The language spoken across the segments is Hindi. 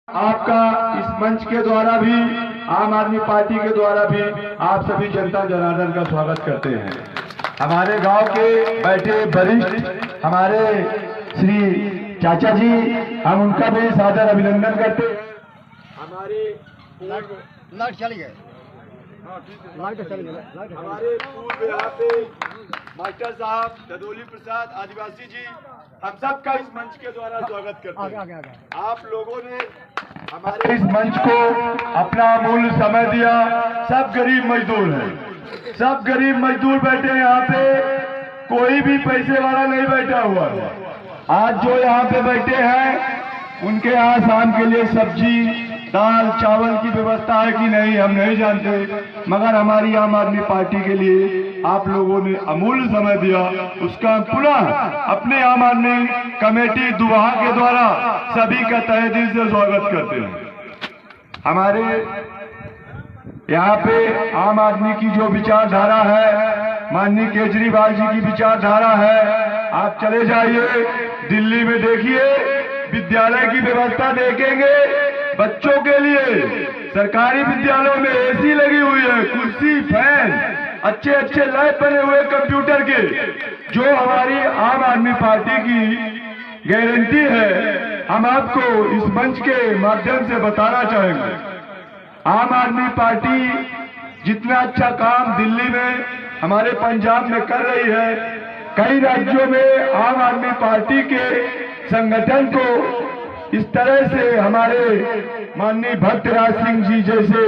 आपका इस मंच के द्वारा भी, आम आदमी पार्टी के द्वारा भी आप सभी जनता जनार्दन का स्वागत करते हैं। हमारे गांव के बैठे वरिष्ठ हमारे श्री चाचा जी, हम उनका भी सादर अभिनंदन करते हैं। हमारे लाइट चली गए, हमारे पूर्व यहाँ पे मास्टर साहब ददोली प्रसाद आदिवासी जी, हम सबका इस मंच के द्वारा स्वागत करते हैं। आप लोगों ने हमारे इस मंच को अपना अमूल्य समय दिया। सब गरीब मजदूर हैं, सब गरीब मजदूर बैठे हैं यहाँ पे, कोई भी पैसे वाला नहीं बैठा हुआ है। आज जो यहाँ पे बैठे हैं उनके यहाँ शाम के लिए सब्जी दाल चावल की व्यवस्था है कि नहीं हम नहीं जानते, मगर हमारी आम आदमी पार्टी के लिए आप लोगों ने अमूल्य समय दिया, उसका हम पुनः अपने आम आदमी कमेटी दुबहा के द्वारा सभी का तहे दिल से स्वागत करते हैं। हमारे यहाँ पे आम आदमी की जो विचारधारा है, माननीय केजरीवाल जी की विचारधारा है। आप चले जाइए दिल्ली में, देखिए विद्यालय की व्यवस्था देखेंगे बच्चों के लिए। सरकारी विद्यालयों में एसी लगी हुई है, कुर्सी फैन, अच्छे अच्छे लैब बने हुए कंप्यूटर के, जो हमारी आम आदमी पार्टी की गारंटी है। हम आपको इस मंच के माध्यम से बताना चाहेंगे, आम आदमी पार्टी जितना अच्छा काम दिल्ली में, हमारे पंजाब में कर रही है, कई राज्यों में आम आदमी पार्टी के संगठन को इस तरह से हमारे माननीय भक्तराज सिंह जी जैसे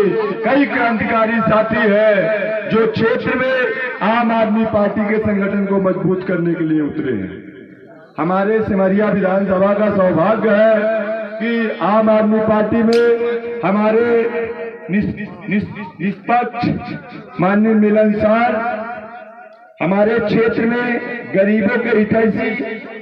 कई क्रांतिकारी साथी हैं जो क्षेत्र में आम आदमी पार्टी के संगठन को मजबूत करने के लिए उतरे हैं। हमारे सिमरिया विधानसभा का सौभाग्य है कि आम आदमी पार्टी में हमारे निष्पक्ष माननीय मिलनसार, हमारे क्षेत्र में गरीबों के हितैषी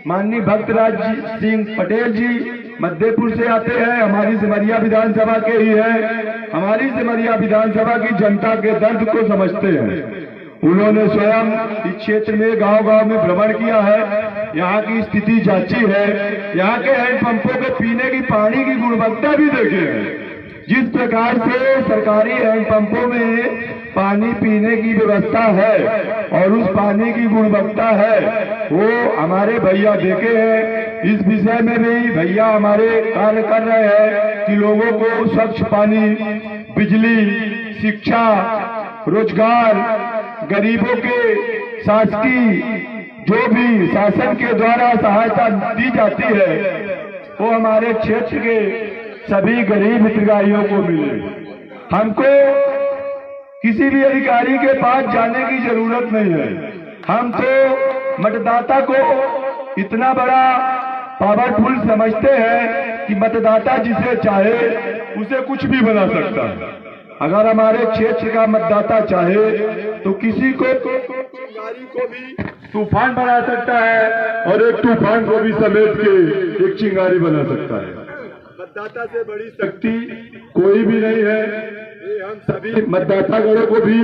माननीय भक्तराज सिंह पटेल जी मध्यपुर से आते हैं, हमारी सिमरिया विधानसभा के ही है। हमारी सिमरिया विधानसभा की जनता के दर्द को समझते हैं। उन्होंने स्वयं इस क्षेत्र में गांव-गांव में भ्रमण किया है, यहाँ की स्थिति जांची है, यहाँ के हैंडपंपों के पीने की पानी की गुणवत्ता भी देखे हैं। जिस प्रकार से सरकारी हैंडपंपों में पानी पीने की व्यवस्था है और उस पानी की गुणवत्ता है, वो हमारे भैया देखे हैं। इस विषय में भी भैया हमारे कार्य कर रहे हैं कि लोगों को स्वच्छ पानी, बिजली, शिक्षा, रोजगार, गरीबों के शासकीय जो भी शासन के द्वारा सहायता दी जाती है वो हमारे क्षेत्र के सभी गरीब हितग्राहियों को मिले। हमको किसी भी अधिकारी के पास जाने की जरूरत नहीं है। हम तो मतदाता को इतना बड़ा पावरफुल समझते हैं कि मतदाता जिसे चाहे उसे कुछ भी बना सकता है। अगर हमारे क्षेत्र का मतदाता चाहे तो किसी को चिंगारी को भी तूफान बना सकता है और एक तूफान को भी समेट के एक चिंगारी बना सकता है। मतदाता से बड़ी शक्ति कोई भी नहीं है। हम सभी मतदातागणों को भी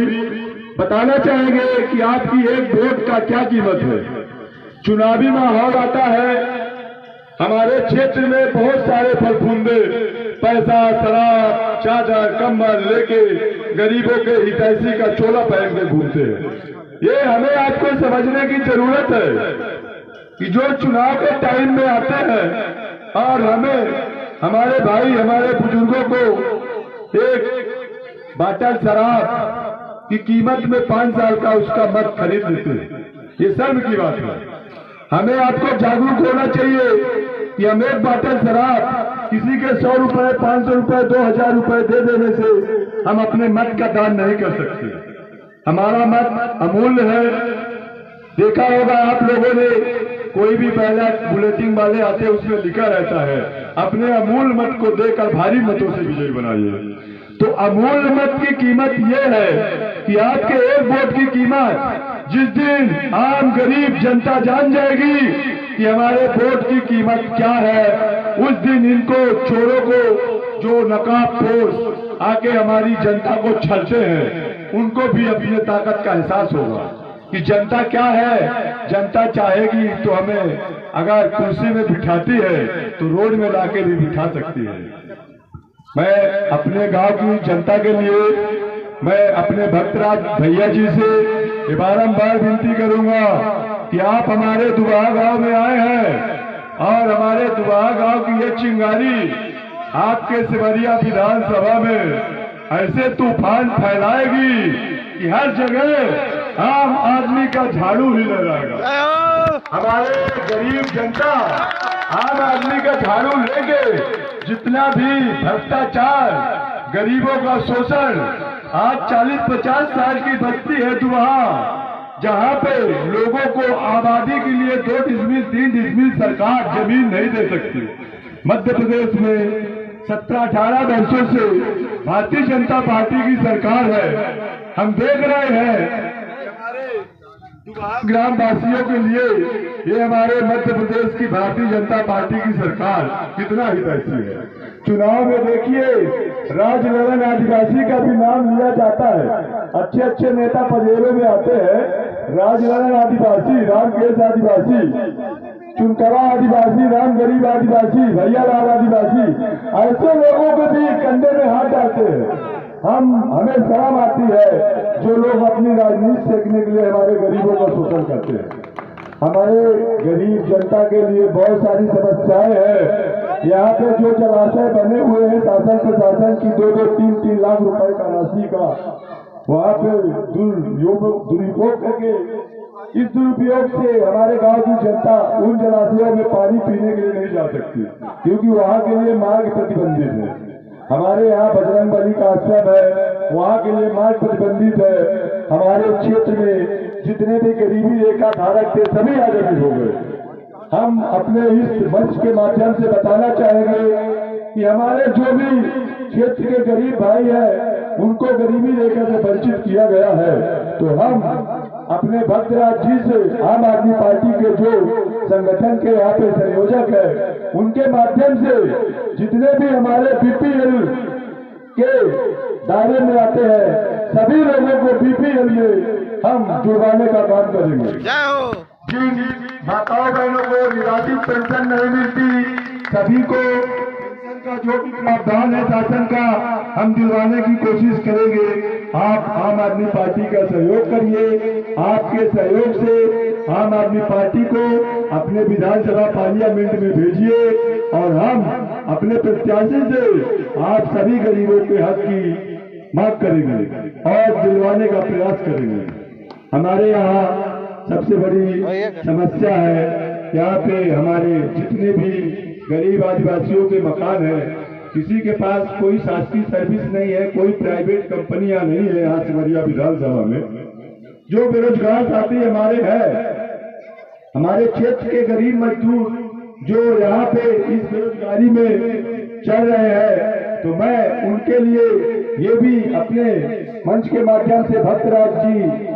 बताना चाहेंगे कि आपकी एक वोट का क्या कीमत है। चुनावी माहौल आता है, हमारे क्षेत्र में बहुत सारे फलफूंदे पैसा, शराब, चादर, कंबल लेके गरीबों के हितैषी का चोला पहन के घूमते हैं। ये हमें आपको समझने की जरूरत है कि जो चुनाव के टाइम में आते हैं और हमें हमारे भाई, हमारे बुजुर्गों को एक बाटल शराब की कीमत में 5 साल का उसका मत खरीद लेते हैं, ये शर्म की बात है। हमें आपको जागरूक होना चाहिए कि हम एक बाटल शराब किसी के 100 रुपए, 500 रुपए, 2000 रुपए दे देने से हम अपने मत का दान नहीं कर सकते। हमारा मत अमूल्य है। देखा होगा आप लोगों ने, कोई भी बैलेट बुलेटिन वाले आते हैं उसमें लिखा रहता है अपने अमूल्य मत को देकर भारी मतों से विजयी बनाइए। तो अमूल्य मत की कीमत यह है कि आपके एक वोट की कीमत जिस दिन आम गरीब जनता जान जाएगी कि हमारे वोट की कीमत क्या है, उस दिन इनको चोरों को जो नकाबपोश आके हमारी जनता को छलते हैं उनको भी अपनी ताकत का एहसास होगा कि जनता क्या है। जनता चाहेगी तो हमें अगर कुर्सी में बिठाती है तो रोड में लाके भी बिठा सकती है। मैं अपने गांव की जनता के लिए मैं अपने भक्तराज भैया जी से बारंबार विनती करूंगा कि आप हमारे दुबाहा गांव में आए हैं और हमारे दुबाहा गांव की ये चिंगारी आपके सिमरिया विधानसभा में ऐसे तूफान फैलाएगी कि हर जगह आम आदमी का झाड़ू हिल जाएगा। हमारे गरीब जनता आम आदमी का झाड़ू लेंगे। जितना भी भ्रष्टाचार, गरीबों का शोषण, आज 40-50 साल की बस्ती है दुबाहा, जहां पे लोगों को आबादी के लिए 2 डिसमिल 3 डिसमिल सरकार जमीन नहीं दे सकती। मध्य प्रदेश में 17-18 वर्षों से भारतीय जनता पार्टी की सरकार है। हम देख रहे हैं ग्राम वासियों के लिए ये हमारे मध्य प्रदेश की भारतीय जनता पार्टी की सरकार कितना हितैषी है। चुनाव में देखिए राजललन आदिवासी का भी नाम लिया जाता है। अच्छे अच्छे नेता पजेरों में आते हैं, राजललन आदिवासी, रामकेश आदिवासी, चुनकवा आदिवासी, राम गरीब आदिवासी, भैयालाल आदिवासी, ऐसे लोगों को भी कंधे में हाथ डालते हैं। हमें शर्म आती है जो लोग अपनी राजनीति सेकने के लिए हमारे गरीबों का शोषण करते हैं। हमारे गरीब जनता के लिए बहुत सारी समस्याएं हैं। यहाँ पे जो जलाशय बने हुए हैं शासन प्रशासन की 2-2, 3-3 लाख रुपए का राशि का, वहाँ पे दुरुपयोग करके, इस दुरुपयोग से हमारे गांव की जनता उन जलाशयों में पानी पीने के लिए नहीं जा सकती क्योंकि वहाँ के लिए मार्ग प्रतिबंधित है। हमारे यहाँ बजरंगबली का आश्रम है, वहाँ के लिए मार्ग प्रतिबंधित है। हमारे क्षेत्र में जितने भी गरीबी रेखा धारक थे सभी आजादी हो गए। हम अपने इस मंच के माध्यम से बताना चाहेंगे कि हमारे जो भी क्षेत्र के गरीब भाई हैं उनको गरीबी रेखा से वंचित किया गया है। तो हम अपने भक्तराज जी से, आम आदमी पार्टी के जो संगठन के यहाँ पे संयोजक है, उनके माध्यम से जितने भी हमारे बीपीएल के दायरे में आते हैं सभी लोगों को बीपीएल में हम जुड़वाने का काम करेंगे। जिन माताओं बहनों को निराश्रित पेंशन नहीं मिलती, सभी को पेंशन का जो भी प्रावधान है शासन का हम दिलवाने की कोशिश करेंगे। आप आम आदमी पार्टी का सहयोग करिए। आपके सहयोग से आम आदमी पार्टी को अपने विधानसभा पार्लियामेंट में भेजिए और हम अपने प्रत्याशी से आप सभी गरीबों के हक की मांग करेंगे और दिलवाने का प्रयास करेंगे। हमारे यहाँ सबसे बड़ी समस्या है, यहाँ पे हमारे जितने भी गरीब आदिवासियों के मकान हैं, किसी के पास कोई शासकीय सर्विस नहीं है, कोई प्राइवेट कंपनियां नहीं है। यहाँ सिमरिया विधानसभा में जो बेरोजगार साथी हमारे हैं, हमारे क्षेत्र के गरीब मजदूर जो यहाँ पे इस बेरोजगारी में चल रहे हैं, तो मैं उनके लिए ये भी अपने मंच के माध्यम से भक्तराज जी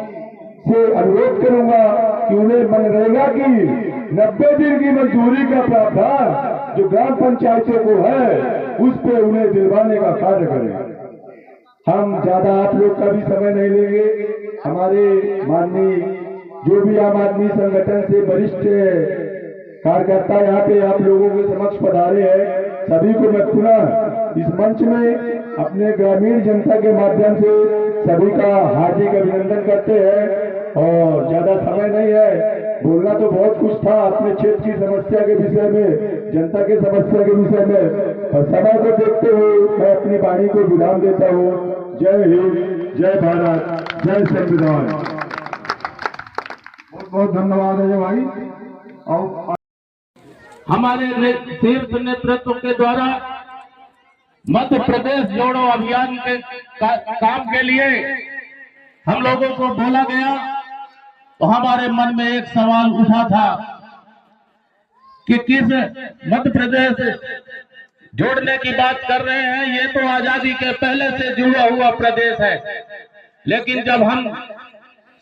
से अनुरोध करूंगा कि उन्हें मनरेगा की 90 दिन की मजदूरी का प्रावधान जो ग्राम पंचायतों को है उस पे उन्हें दिलवाने का कार्य करें। हम ज्यादा आप लोग का भी समय नहीं लेंगे। हमारे माननीय जो भी आम आदमी संगठन से वरिष्ठ कार्यकर्ता यहाँ पे आप लोगों के समक्ष पधारे हैं, सभी को मैं पुनः इस मंच में अपने ग्रामीण जनता के माध्यम से सभी का हार्दिक अभिनंदन करते हैं। और ज्यादा समय नहीं है, बोलना तो बहुत कुछ था अपने क्षेत्र की समस्या के विषय में, जनता के समस्या के विषय में, और समय को देखते हुए मैं अपनी वाणी को विराम देता हूँ। जय हिंद, जय भारत, जय संविधान। बहुत बहुत धन्यवाद है भाई। और हमारे तीर्थ नेतृत्व के द्वारा मध्य प्रदेश जोड़ो अभियान के काम के लिए हम लोगों को बोला गया, तो हमारे मन में एक सवाल उठा था कि किस मध्य प्रदेश जोड़ने की बात कर रहे हैं, ये तो आजादी के पहले से जुड़ा हुआ प्रदेश है। लेकिन जब हम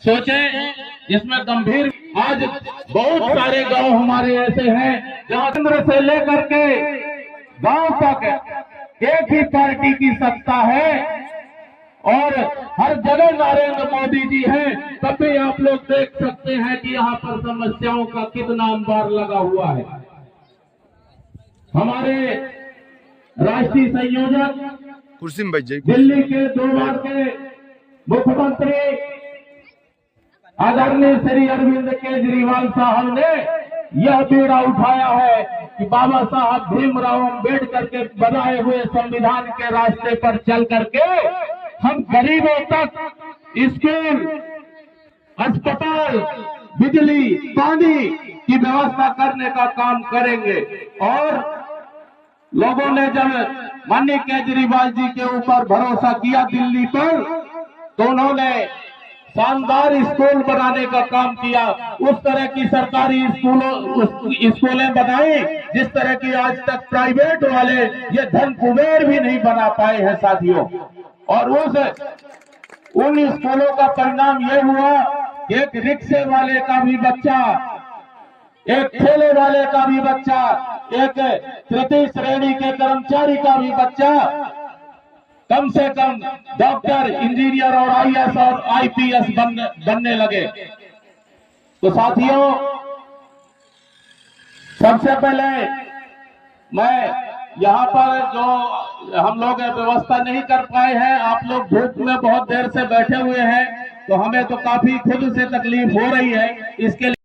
सोचे इसमें गंभीर, आज बहुत सारे गांव हमारे ऐसे हैं जहां केंद्र से लेकर के गांव तक एक ही पार्टी की सत्ता है और हर जगह नरेंद्र मोदी जी हैं। तब भी आप लोग देख सकते हैं कि यहाँ पर समस्याओं का कितना अंबार लगा हुआ है। हमारे राष्ट्रीय संयोजक, कुर्सी में बैठ जाइए। दिल्ली के 2 बार के मुख्यमंत्री आदरणीय श्री अरविंद केजरीवाल साहब ने यह बीड़ा उठाया है कि बाबा साहब भीमराव अम्बेडकर के बनाए हुए संविधान के रास्ते पर चल करके हम गरीबों तक स्कूल, अस्पताल, बिजली, पानी की व्यवस्था करने का काम करेंगे। और लोगों ने जब माननीय केजरीवाल जी के ऊपर भरोसा किया दिल्ली पर, तो उन्होंने शानदार स्कूल बनाने का काम किया। उस तरह की सरकारी स्कूलें बनाई जिस तरह की आज तक प्राइवेट वाले ये धन कुबेर भी नहीं बना पाए हैं साथियों। और उन स्कूलों का परिणाम ये हुआ, एक रिक्शे वाले का भी बच्चा, एक ठेले वाले का भी बच्चा, एक तृतीय श्रेणी के कर्मचारी का भी बच्चा कम से कम डॉक्टर, इंजीनियर और आईएएस और आईपीएस बनने लगे। तो साथियों, सबसे पहले मैं यहाँ पर जो हम लोग व्यवस्था नहीं कर पाए हैं, आप लोग धूप में बहुत देर से बैठे हुए हैं, तो हमें तो काफी खुद से तकलीफ हो रही है। इसके लिए